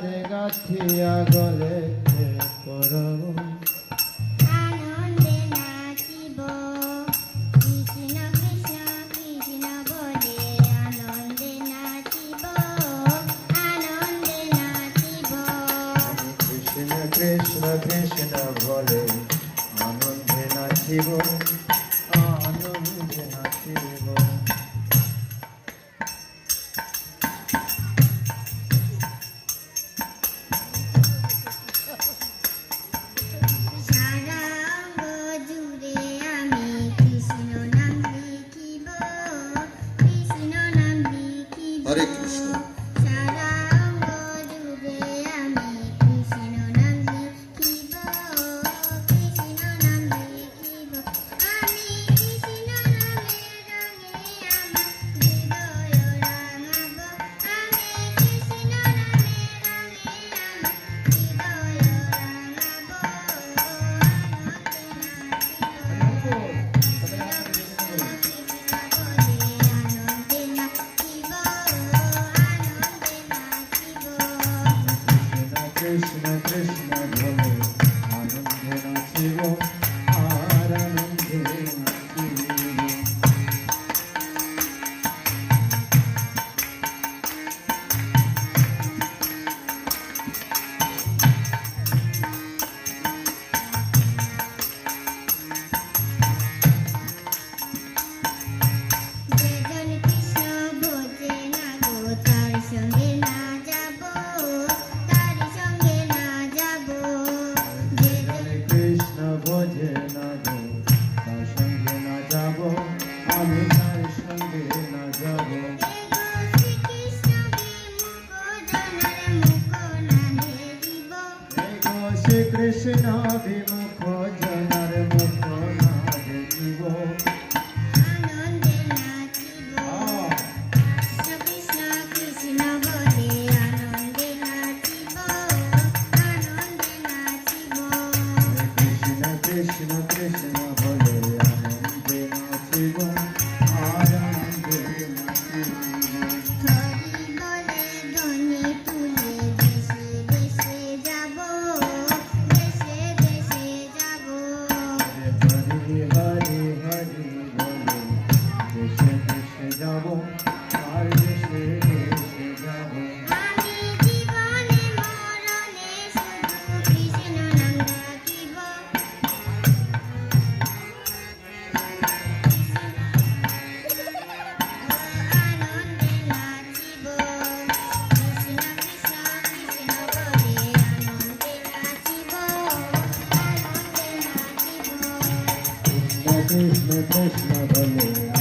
তারে গাথিয়া গলেতে পরাব আনন্দে নাচিব কৃষ্ণ কৃষ্ণ কৃষ্ণ বলে আনন্দে নাচিব আনন্দে নাচিব কৃষ্ণ কৃষ্ণ কৃষ্ণ বলে আনন্দে নাচিব আনন্দে নাচিব সারা অঙ্গ জুড়ে আমি কৃষ্ণ নাম লিখিব কৃষ্ণ নাম লিখিব হরে কৃষ্ণ। সারা অঙ্গ জুড়ে আমি কৃষ্ণ নাম লিখিব কৃষ্ণ নাম লিখিব আমি কৃষ্ণ নামের রঙে আমার হৃদয় রাঙাব আমি কৃষ্ণ নামের রঙে আমার হৃদয় রাঙাব আনন্দে নাচিব আনন্দে নাচিব কৃষ্ণ কৃষ্ণ বলে আনন্দে নাচিব আর আনন্দে নাচিব যেজন কৃষ্ণ ভোজে না গো তার সঙ্গে না যাব তার সঙ্গে না যাব যেজন কৃষ্ণ বোঝে না গো তার সঙ্গে না যাব আমি তার সঙ্গে না যাব শ্রীকৃষ্ণ বিমুখ জনার মুখ না দেখিব শ্রীকৃষ্ণ বিমুখ জনার মুখ না দেখিব আনন্দে নাচিব কৃষ্ণ কৃষ্ণ বলে আনন্দে নাচিব আনন্দে নাচিব কৃষ্ণ কৃষ্ণ কৃষ্ণ বলে আনন্দে নাচিব আর আনন্দে নাচিব হরি বলে ধ্বনি তুলে দেশে দেশে যাব দেশে দেশে যাব হরি হরি হরি বলে দেশে দেশে যাব আর দেশে দেশে যাব আমি জীবনে মরণে শুধু কৃষ্ণ নাম ডাকিব আনন্দে নাচিব কৃষ্ণ কৃষ্ণ কৃষ্ণ বলে আনন্দে নাচিব আনন্দে নাচিব কৃষ্ণ কৃষ্ণ কৃষ্ণ বলে